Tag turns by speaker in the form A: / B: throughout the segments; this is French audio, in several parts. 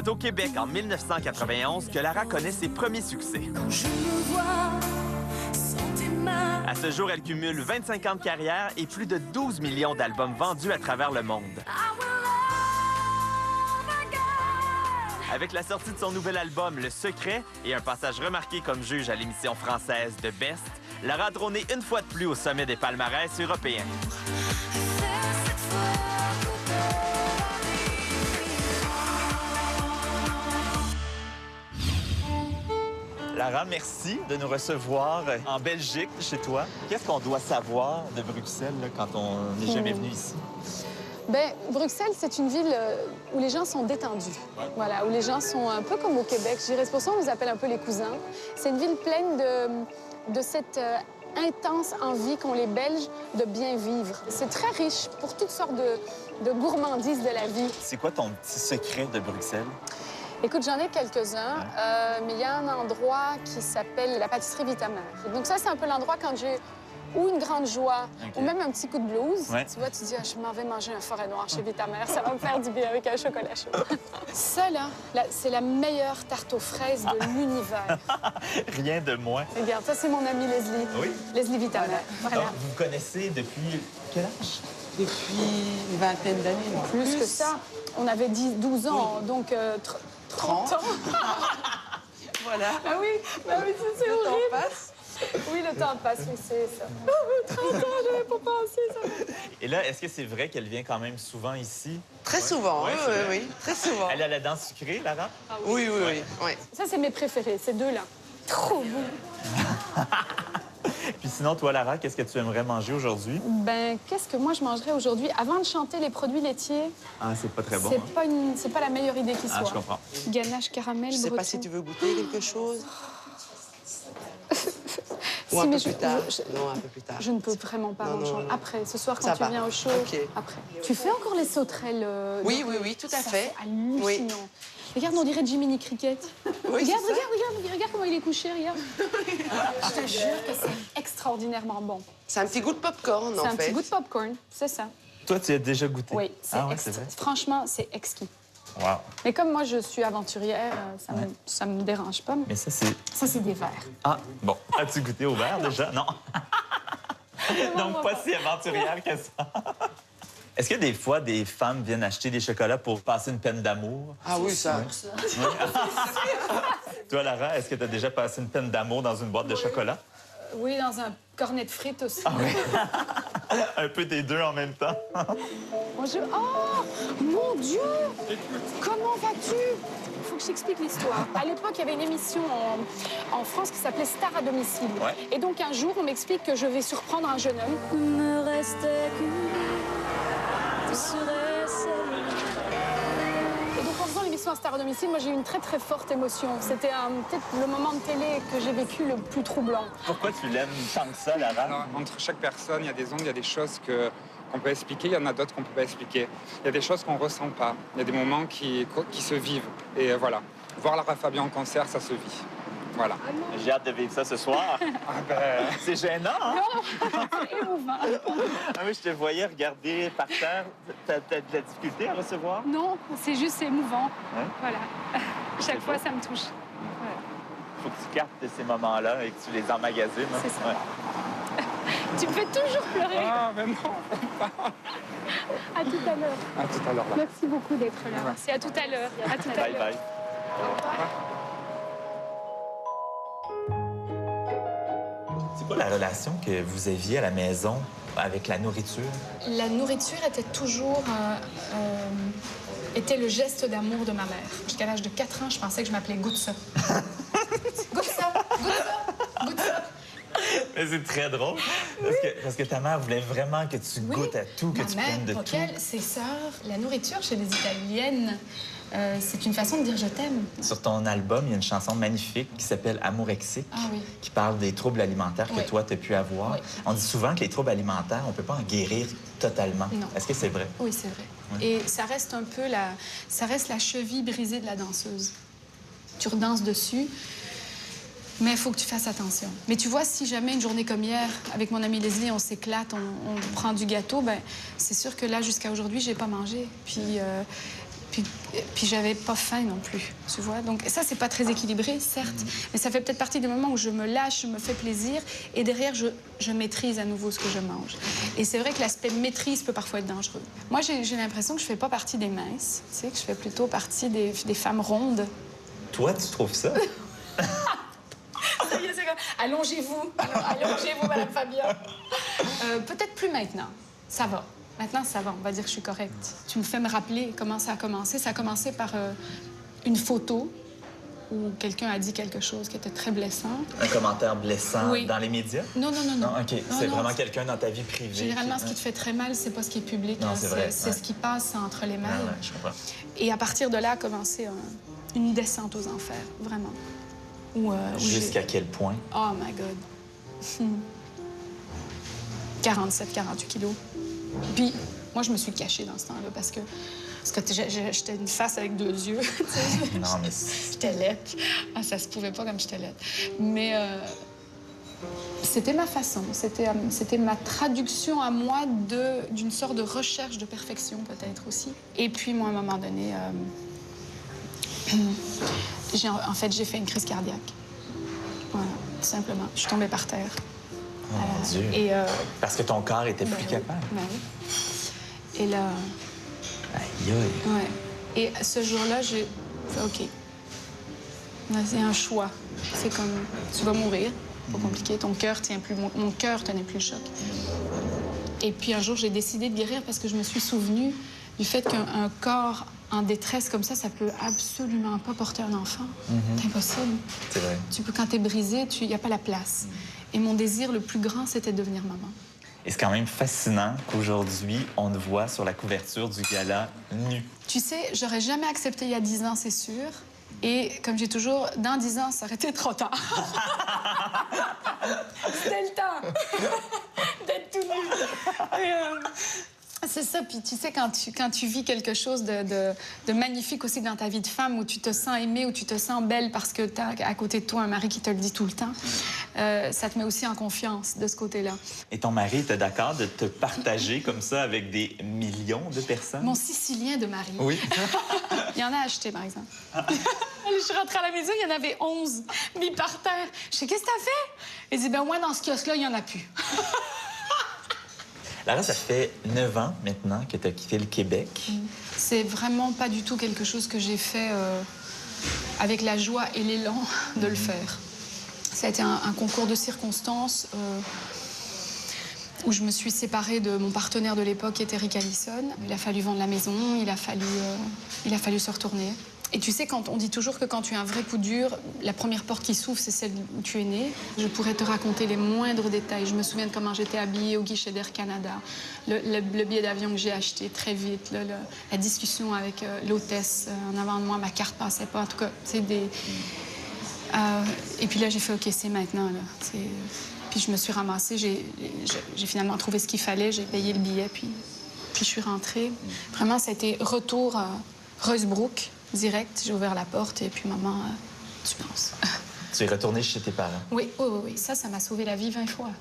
A: C'est au Québec, en 1991, que Lara connaît ses premiers succès.
B: Quand je me vois sans tes mains.
A: À ce jour, elle cumule 25 ans de carrière et plus de 12 millions d'albums vendus à travers le monde. Avec la sortie de son nouvel album, Le Secret, et un passage remarqué comme juge à l'émission française de Best, Lara a trôné une fois de plus au sommet des palmarès européens. Lara, merci de nous recevoir en Belgique, chez toi. Qu'est-ce qu'on doit savoir de Bruxelles là, quand on n'est jamais venu ici?
C: Bien, Bruxelles, c'est une ville où les gens sont détendus. Voilà, où les gens sont un peu comme au Québec. Je dirais, c'est pour ça qu'on nous appelle un peu les cousins. C'est une ville pleine de cette intense envie qu'ont les Belges de bien vivre. C'est très riche pour toutes sortes de gourmandises de la vie.
A: C'est quoi ton petit secret de Bruxelles?
C: Écoute, j'en ai quelques-uns, mais il y a un endroit qui s'appelle la pâtisserie Vitamère. Donc ça, c'est un peu l'endroit quand j'ai ou une grande joie, ou même un petit coup de blues. Tu vois, tu dis, je m'en vais manger un forêt noir chez Vitamère, ça va me faire du bien avec un chocolat chaud. Ça, là c'est la meilleure tarte aux fraises de l'univers.
A: Rien de moins.
C: Regarde, ça, c'est mon amie Leslie.
A: Oui?
C: Leslie Vitamère. Voilà.
A: Donc, vous connaissez depuis quel âge?
D: Depuis une vingtaine d'années, non?
C: Plus que ça. On avait 12 ans, donc 30 ans.
D: Voilà.
C: Ah oui, c'est
D: Le temps
C: horrible.
D: passe.
C: Oui, le temps passe, oui, c'est ça. 30 ans, j'avais pas pensé ça.
A: Et là, est-ce que c'est vrai qu'elle vient quand même souvent ici?
D: Très souvent,
A: Ouais,
D: oui, très souvent.
A: Elle a la dent sucrée, Lara?
D: Oui.
C: Ça, c'est mes préférés, ces deux-là. Trop bon.
A: Puis sinon, toi, Lara, qu'est-ce que tu aimerais manger aujourd'hui?
C: Ben, qu'est-ce que moi, je mangerais aujourd'hui? Avant de chanter les produits laitiers,
A: Ah, c'est pas très bon.
C: c'est pas la meilleure idée qui soit.
A: Ah, je comprends.
C: Ganache caramel,
D: Je sais pas
C: breton.
D: si tu veux goûter quelque chose. Ou
C: Si,
D: un
C: mais
D: peu plus tard. Non, un peu plus tard.
C: Je ne peux vraiment pas
D: Non,
C: manger.
D: non.
C: Après, ce soir, quand
D: Ça
C: tu
D: va.
C: viens au show,
D: OK.
C: après. Tu fais encore les sauterelles?
D: Oui, tout à
C: Ça,
D: fait.
C: c'est hallucinant.
D: Oui.
C: Regarde, on dirait Jiminy Cricket.
D: Oui,
C: regarde,
D: c'est ça.
C: regarde comment il est couché, regarde. Je te jure que c'est extraordinairement bon.
D: C'est un petit goût de popcorn,
C: C'est
D: en
C: un
D: fait.
C: petit goût de popcorn, c'est ça.
A: Toi, tu as déjà goûté?
C: Oui, c'est
A: ah, ouais, c'est vrai?
C: Franchement, c'est exquis.
A: Wow.
C: Mais comme moi, je suis aventurière, ça me dérange pas.
A: Mais ça, c'est...
C: Ça, c'est des verres.
A: Ah, bon. As-tu goûté au verre, déjà? Non. Donc, pas si aventurière que ça. Est-ce que des fois, des femmes viennent acheter des chocolats pour passer une peine d'amour?
D: Ah oui, ça.
A: Toi, Lara, est-ce que tu as déjà passé une peine d'amour dans une boîte de chocolat?
C: Oui, dans un cornet de frites aussi.
A: Ah oui? Un peu des deux en même temps.
C: Bonjour. Oh, mon Dieu! Comment vas-tu? Il faut que je t'explique l'histoire. À l'époque, il y avait une émission en France qui s'appelait Star à domicile.
A: Ouais.
C: Et donc, un jour, on m'explique que je vais surprendre un jeune homme.
B: Il me restait qu'une, tu serais celle.
C: Et donc, en faisant l'émission à Star à domicile, moi, j'ai eu une très, très forte émotion. C'était peut-être le moment de télé que j'ai vécu le plus troublant.
A: Pourquoi tu l'aimes tant que ça, Lara?
E: Alors, entre chaque personne, il y a des ondes, il y a des choses qu'on peut expliquer, il y en a d'autres qu'on ne peut pas expliquer. Il y a des choses qu'on ne ressent pas. Il y a des moments qui se vivent. Et voilà, voir Lara Fabian en concert, ça se vit. Voilà.
A: J'ai hâte de vivre ça ce soir.
E: Ah ben,
A: C'est gênant, hein?
C: C'est émouvant.
A: Ah oui, je te voyais regarder par terre. T'as de la difficulté à recevoir?
C: Non, c'est juste c'est émouvant.
A: Ouais.
C: Voilà. Chaque fois, ça me touche.
A: Faut que tu captes ces moments-là et que tu les emmagasines.
C: C'est ça.
A: Ouais.
C: Tu me fais toujours pleurer.
E: ah, mais non.
C: À tout à l'heure.
E: À tout à l'heure. là.
C: Merci beaucoup d'être là. Merci. À tout à l'heure. À tout à
A: Bye
C: l'heure.
A: bye. C'est quoi la relation que vous aviez à la maison avec la nourriture?
C: La nourriture était toujours était le geste d'amour de ma mère. Jusqu'à l'âge de 4 ans, je pensais que je m'appelais Goûte ça. Goûte ça, goûte ça, goûte ça.
A: Mais c'est très drôle. Parce que ta mère voulait vraiment que tu goûtes à tout, que
C: Ma
A: tu
C: mère,
A: prennes de
C: pour
A: tout.
C: elle, ses sœurs, la nourriture chez les Italiennes, c'est une façon de dire je t'aime.
A: Sur ton album, il y a une chanson magnifique qui s'appelle Amourexique,
C: Ah oui.
A: qui parle des troubles alimentaires que
C: Oui.
A: toi, tu as pu avoir.
C: Oui.
A: On dit souvent que les troubles alimentaires, on ne peut pas en guérir totalement.
C: Non.
A: Est-ce que c'est vrai?
C: Oui, c'est vrai. Et ça reste un peu ça reste la cheville brisée de la danseuse. Tu redanses dessus, mais il faut que tu fasses attention. Mais tu vois, si jamais une journée comme hier, avec mon amie Leslie, on s'éclate, on prend du gâteau, ben c'est sûr que là, jusqu'à aujourd'hui, j'ai pas mangé. Puis Puis j'avais pas faim non plus, tu vois. Donc ça, c'est pas très équilibré, certes, mais ça fait peut-être partie des moments où je me lâche, je me fais plaisir, et derrière, je maîtrise à nouveau ce que je mange. Et c'est vrai que l'aspect maîtrise peut parfois être dangereux. Moi, j'ai l'impression que je fais pas partie des minces, tu sais, que je fais plutôt partie des femmes rondes.
A: Toi, tu trouves ça?
C: C'est comme, allongez-vous, allongez-vous, Madame Fabien. Peut-être plus maintenant, ça va. Maintenant, ça va, on va dire que je suis correcte. Tu me fais me rappeler comment ça a commencé. Ça a commencé par une photo où quelqu'un a dit quelque chose qui était très blessant.
A: Un commentaire blessant dans les médias?
C: Non.
A: OK. C'est vraiment quelqu'un dans ta vie privée.
C: Généralement, ce qui te fait très mal, c'est pas ce qui est public.
A: Non, c'est vrai.
C: C'est ce qui passe entre les mains.
A: Ouais, je comprends.
C: Et à partir de là a commencé une descente aux enfers, vraiment.
A: Jusqu'à quel point?
C: Oh my God. 47, 48 kilos. Puis, moi, je me suis cachée dans ce temps-là parce que j'étais une face avec deux yeux.
A: Non, mais...
C: J'étais laide. Ah, ça se pouvait pas comme j'étais laide. Mais c'était ma façon. C'était ma traduction à moi d'une sorte de recherche de perfection, peut-être aussi. Et puis, moi, à un moment donné, j'ai fait une crise cardiaque. Voilà, tout simplement. Je suis tombée par terre.
A: Oh, mon Dieu.
C: Et,
A: parce que ton corps était plus capable.
C: Ben oui. Et là...
A: Aïe, aïe.
C: Ouais. Et ce jour-là, j'ai fait OK. C'est un choix. C'est comme, tu vas mourir. Pas compliqué. Ton cœur tient plus... Mon cœur tenait plus le choc. Et puis un jour, j'ai décidé de guérir parce que je me suis souvenue du fait qu'un corps en détresse comme ça peut absolument pas porter un enfant. C'est impossible.
A: C'est vrai.
C: Quand t'es brisé, il n'y a pas la place. Et mon désir le plus grand, c'était de devenir maman.
A: Et c'est quand même fascinant qu'aujourd'hui, on te voit sur la couverture du gala nu.
C: Tu sais, j'aurais jamais accepté il y a 10 ans, c'est sûr. Et comme j'ai toujours, dans 10 ans, ça aurait été trop tard. C'était le temps d'être tout nu. C'est ça, puis tu sais, quand tu vis quelque chose de magnifique aussi dans ta vie de femme, où tu te sens aimée, où tu te sens belle parce que tu as à côté de toi un mari qui te le dit tout le temps, ça te met aussi en confiance de ce côté-là.
A: Et ton mari était d'accord de te partager comme ça avec des millions de personnes?
C: Mon Sicilien de mari.
A: Oui.
C: Il en a acheté, par exemple. Je suis rentrée à la maison, il y en avait 11 mis par terre. Je sais, qu'est-ce que t'as fait? Il dit, ben moi, dans ce kiosque-là, il n'y en a plus.
A: Lara, ça fait 9 ans maintenant que tu as quitté le Québec.
C: C'est vraiment pas du tout quelque chose que j'ai fait avec la joie et l'élan de le faire. Ça a été un concours de circonstances où je me suis séparée de mon partenaire de l'époque, qui était Rick Allison. Il a fallu vendre la maison, il a fallu se retourner. Et tu sais, quand on dit toujours que quand tu as un vrai coup dur, la première porte qui s'ouvre, c'est celle où tu es né. Je pourrais te raconter les moindres détails. Je me souviens de comment j'étais habillée au guichet d'Air Canada, le billet d'avion que j'ai acheté très vite, la discussion avec l'hôtesse en avant de moi, ma carte passait pas. En tout cas, c'est des... et puis là, j'ai fait, OK, c'est maintenant, là. Puis je me suis ramassée, j'ai finalement trouvé ce qu'il fallait, j'ai payé le billet, puis je suis rentrée. Vraiment, ça a été retour à Rosebrook. Direct, j'ai ouvert la porte et puis maman, tu penses.
A: Tu es retournée chez tes parents?
C: Oui. Ça m'a sauvé la vie 20 fois.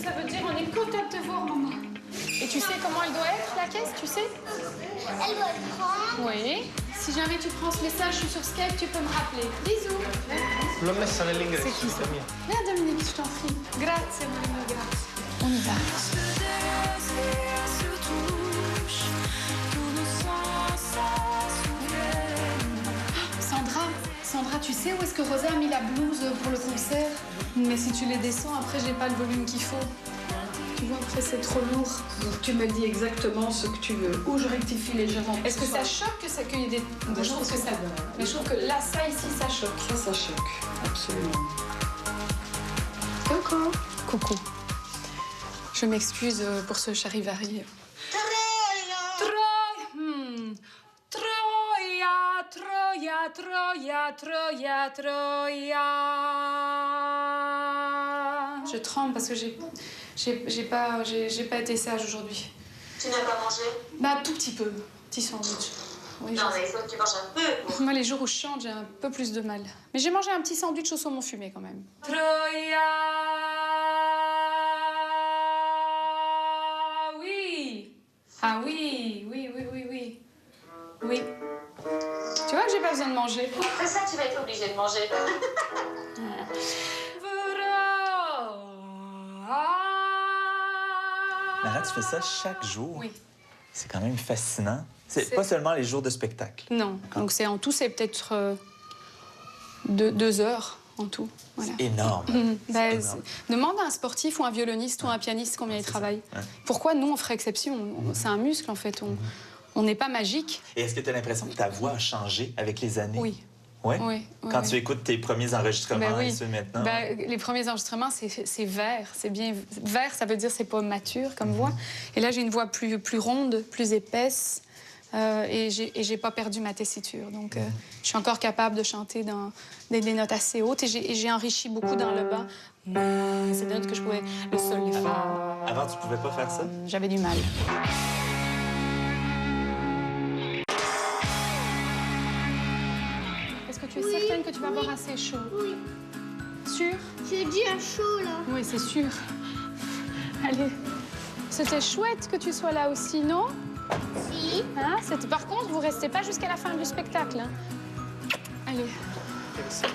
C: Ça veut dire on est content de te voir, maman. Et tu sais comment elle doit être, la caisse, tu sais?
F: Elle doit le prendre.
C: Oui. Si jamais tu prends ce message, je suis sur Skype, tu peux me rappeler. Bisous.
G: L'ho messa nell'ingresso.
C: C'est qui ça? Viens, Dominique, je t'en prie. Grazie, Marina, grazie. On y va. Sandra, tu sais où est-ce que Rosa a mis la blouse pour le concert? Mais si tu les descends, après, j'ai pas le volume qu'il faut. Tu vois, après, c'est trop lourd.
H: Donc, tu me dis exactement ce que tu veux. Ou je rectifie légèrement.
C: Est-ce que ça choque qu'il y ait des...
H: Moi, je trouve que ça va.
C: Mais je trouve que là, ça, ici, ça choque.
H: Ça choque. Absolument.
C: Coucou. Coucou. Je m'excuse pour ce charivari. Troya. Je tremble parce que j'ai pas été sage aujourd'hui.
F: Tu n'as pas mangé?
C: Bah, tout petit peu. Petit sandwich. Oui,
F: Non, mais il faut que tu manges un peu.
C: Moi, les jours où je chante, j'ai un peu plus de mal. Mais j'ai mangé un petit sandwich au saumon fumé quand même. Troya, oui. Ah oui, oui, oui, oui, oui. Oui. Tu vois que j'ai pas besoin de manger.
F: Après ça, tu vas être obligé de manger.
A: Lara, tu fais ça chaque jour?
C: Oui.
A: C'est quand même fascinant. C'est
C: C'est-
A: pas seulement les jours de spectacle.
C: Non. Donc c'est en tout, c'est peut-être 2 heures en tout. Voilà.
A: Énorme.
C: Ben,
A: énorme.
C: demande à un sportif ou un violoniste ou un pianiste combien il travaille.
A: Ouais.
C: Pourquoi nous, on ferait exception? C'est un muscle, en fait. On n'est pas magique.
A: Et est-ce que tu as l'impression que ta voix a changé avec les années?
C: Oui.
A: Ouais?
C: Oui, oui,
A: Quand
C: oui.
A: tu écoutes tes premiers enregistrements
C: Ben oui.
A: et ceux maintenant?
C: Ben, les premiers enregistrements, c'est vert. C'est bien vert, ça veut dire c'est pas mature comme voix. Et là, j'ai une voix plus ronde, plus épaisse. Et j'ai pas perdu ma tessiture. Donc, je suis encore capable de chanter dans des notes assez hautes. Et j'ai enrichi beaucoup dans le bas. C'est des notes que je pouvais... Le sol, les fa.
A: Avant, tu pouvais pas faire ça?
C: J'avais du mal. Est-ce que tu es certaine que tu vas avoir assez chaud?
F: Oui.
C: Sûr?
F: J'ai dit un chaud, là.
C: Oui, c'est sûr. Allez. C'était chouette que tu sois là aussi, non?
F: Si.
C: Hein? Par contre, vous restez pas jusqu'à la fin du spectacle. Hein? Allez.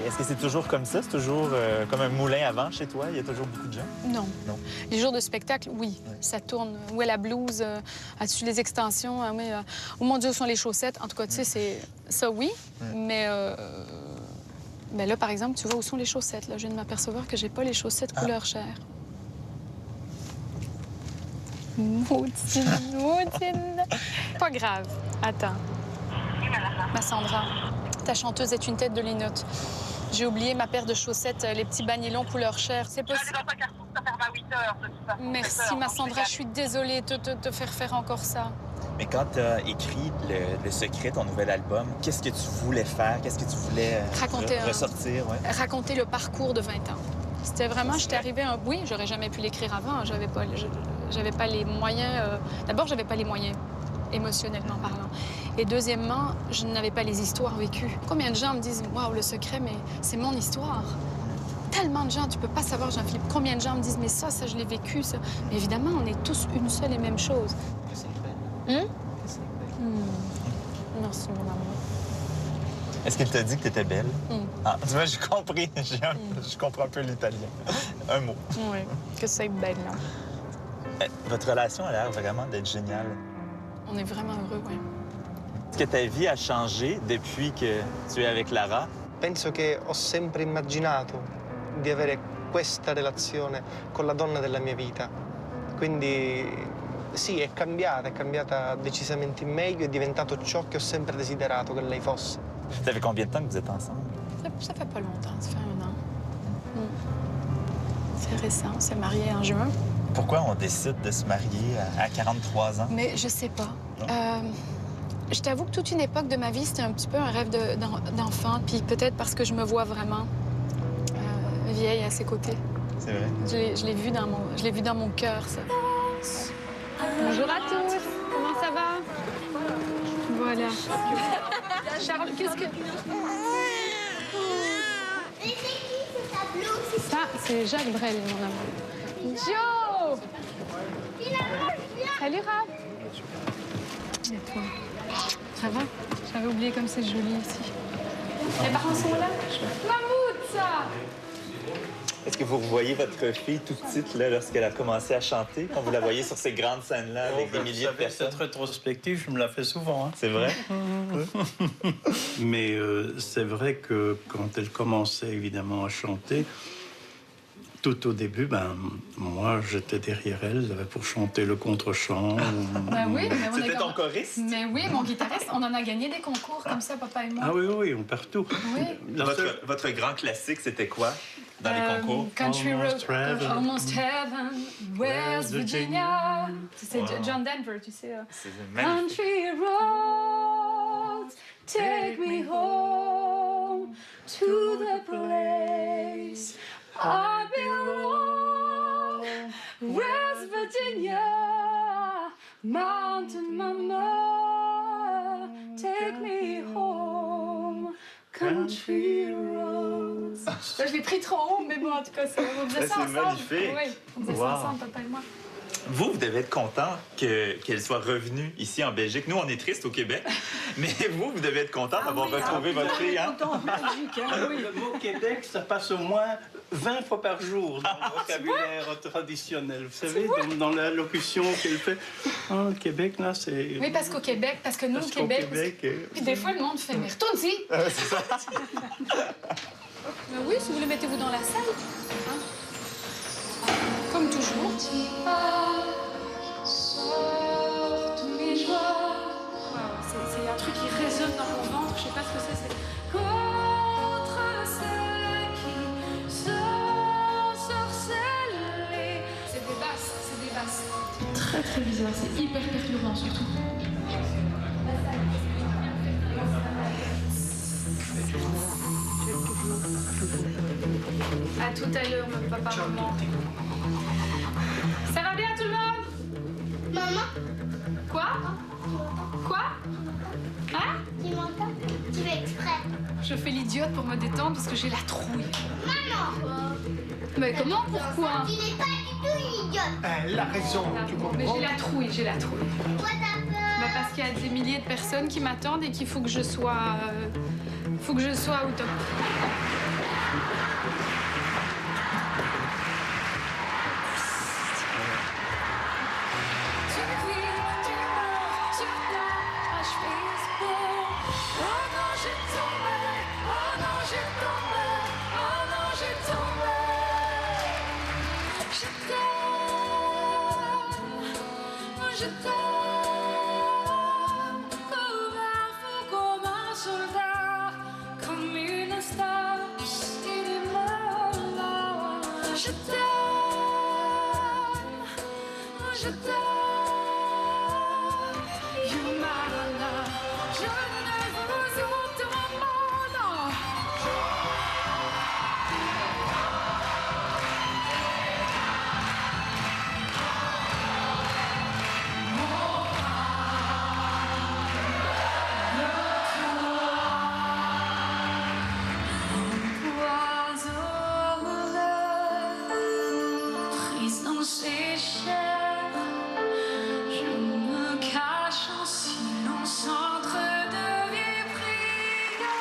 A: Est-ce que c'est toujours comme ça? C'est toujours comme un moulin à vent chez toi? Il y a toujours beaucoup de gens?
C: Non.
A: Non.
C: Les jours de spectacle, oui, ça tourne. Où est la blouse? As-tu les extensions? Ah, oui, oh mon Dieu, où sont les chaussettes? En tout cas, tu sais, c'est ça, oui. Mais ben là, par exemple, tu vois, où sont les chaussettes? Là, je viens de m'apercevoir que j'ai pas les chaussettes couleur chair. Maudine, maudine. Pas grave. Attends. Ma Sandra, ta chanteuse est une tête de linotte. J'ai oublié ma paire de chaussettes, les petits bannets longs couleur chair. C'est possible. Merci, ma Sandra. Je suis désolée de te faire faire encore ça.
A: Mais quand tu as écrit le Secret, ton nouvel album, qu'est-ce que tu voulais faire? Qu'est-ce que tu voulais
C: Raconter
A: ressortir? Ouais.
C: Raconter le parcours de 20 ans. C'était vraiment, j'étais arrivée un... Oui, j'aurais jamais pu l'écrire avant. J'avais pas les moyens... D'abord, j'avais pas les moyens, émotionnellement parlant. Et deuxièmement, je n'avais pas les histoires vécues. Combien de gens me disent « Waouh, le secret, mais c'est mon histoire ». Tellement de gens, tu peux pas savoir, Jean-Philippe, combien de gens me disent « Mais ça, je l'ai vécu, ça ». Mais évidemment, on est tous une seule et même chose. Merci, mon amour.
A: Est-ce qu'il t'a dit que tu étais belle? Ah, tu vois, j'ai compris. Je comprends un peu l'italien. Un mot.
C: Oui, que c'est belle, là.
A: Votre relation a l'air vraiment d'être géniale.
C: On est vraiment heureux, oui.
A: Est-ce que ta vie a changé depuis que tu es avec Lara?
G: Penso che ho sempre immaginato di avere questa relazione con la donna della mia vita. Quindi sì, è cambiata decisamente in meglio, è diventato ciò che ho sempre desiderato che lei fosse.
A: Ça fait combien de temps que vous êtes ensemble?
C: Ça fait pas longtemps, ça fait 1 an. C'est récent, on s'est mariés en juin.
A: Pourquoi on décide de se marier à 43 ans?
C: Mais je sais pas. Je t'avoue que toute une époque de ma vie, c'était un petit peu un rêve d'enfant. Puis peut-être parce que je me vois vraiment vieille à ses côtés.
A: C'est vrai?
C: Je l'ai vu dans mon cœur, ça. Bonjour à tous. Comment ça va? Voilà. Charles, qu'est-ce que... Ça, c'est Jacques Brel, mon amour. Joe! Salut, Raph. Et toi? Ça va? J'avais oublié comme c'est joli ici. Les parents sont là? Mammouth, ça!
A: Est-ce que vous revoyez votre fille tout petite là, lorsqu'elle a commencé à chanter, quand vous la voyez sur ces grandes scènes-là avec des milliers de personnes?
I: Cette rétrospective, je me la fais souvent. Hein.
A: C'est vrai?
I: Mais c'est vrai que quand elle commençait évidemment à chanter, tout au début, moi, j'étais derrière elle pour chanter le contre-chant.
C: Ben oui, mais on
A: C'était ton choriste?
C: Mais oui, mon guitariste, on en a gagné des concours comme ça, papa et moi.
I: Ah oui, on partout.
C: Oui.
A: Votre grand classique, c'était quoi dans les concours?
C: Country
I: Almost
C: Road,
I: Heaven.
C: Almost Heaven, West Virginia. C'est John Denver, tu sais.
A: C'est magnifique.
C: Country roads, take me home to the place I belong. West Virginia, Mountain Mama, take
H: country roads. Je l'ai pris trop haut, mais bon, en tout cas, on faisait ça ensemble.
A: C'est magnifique.
H: Oui, on faisait ça ensemble, papa et moi.
A: Vous devez être content qu'elle soit revenue ici en Belgique. Nous, on est tristes au Québec, mais vous devez être content d'avoir retrouvé votre fille. Hein?
I: En Belgique, hein? Oui. Le mot Québec, ça passe au moins 20 fois par jour dans le vocabulaire traditionnel. Vous savez, dans la locution qu'elle fait. Ah, le Québec, là, c'est...
H: Oui, parce qu'au Québec, parce que nous, au Québec... Puis des fois, le monde fait « Mais retourne-y! »
A: C'est ça.
H: Mais oui, si vous voulez, mettez-vous dans la salle. Hein? Comme toujours. C'est un truc qui résonne dans mon ventre, je sais pas ce que c'est. Contre celles qui s'ensorcellent. C'est des basses, c'est des basses. C'est très très bizarre, c'est hyper perturbant surtout. À tout à l'heure, mon papa, maman. Ça va bien tout le monde?
F: Maman,
H: Quoi? Quoi? Hein?
F: tu m'entends? Tu fais exprès.
H: Je fais l'idiote pour me détendre parce que j'ai la trouille.
F: Maman,
H: Mais comment? Pourquoi?
F: tu n'es pas du tout une idiote.
G: Elle a raison, tu
H: Mais
G: comprends?
H: j'ai la trouille, j'ai la trouille.
F: Pourquoi t'as peur?
H: Bah parce qu'il y a des milliers de personnes qui m'attendent et qu'il faut que je sois... faut que je sois au top. Je t'aime comme un fou, comme un soldat, comme une star, et des mots. Je t'aime, je t'aime, Yumana, je ne vous entends pas, non. Prise dans ses chairs, je me cache en silence entre deux vies prières.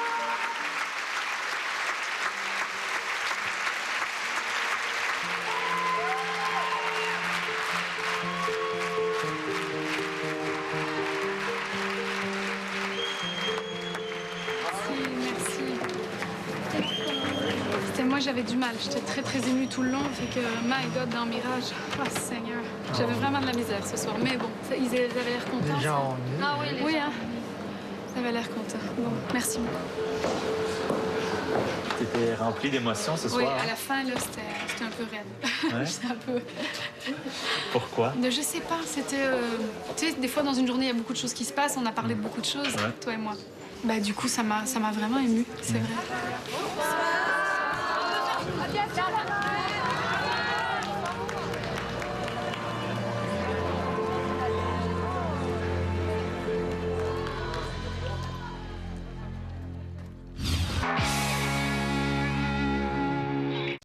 H: Merci. Moi, j'avais du mal. J'étais très, très émue tout le long. Fait que, my God, dans Mirage, oh Seigneur, j'avais vraiment de la misère ce soir. Mais bon, ils avaient l'air contents.
G: Les gens,
H: Ah oui, oui, hein. Ils avaient l'air contents. Bon, merci beaucoup.
A: T'étais rempli d'émotions ce soir.
H: Oui, à la fin, là, c'était un peu raide.
A: Ouais?
H: J'étais un peu...
A: Pourquoi?
H: Je sais pas, c'était... Tu sais, des fois, dans une journée, il y a beaucoup de choses qui se passent. On a parlé de beaucoup de choses,
A: Ouais.
H: toi et moi. Bah, du coup, ça m'a vraiment émue, c'est vrai.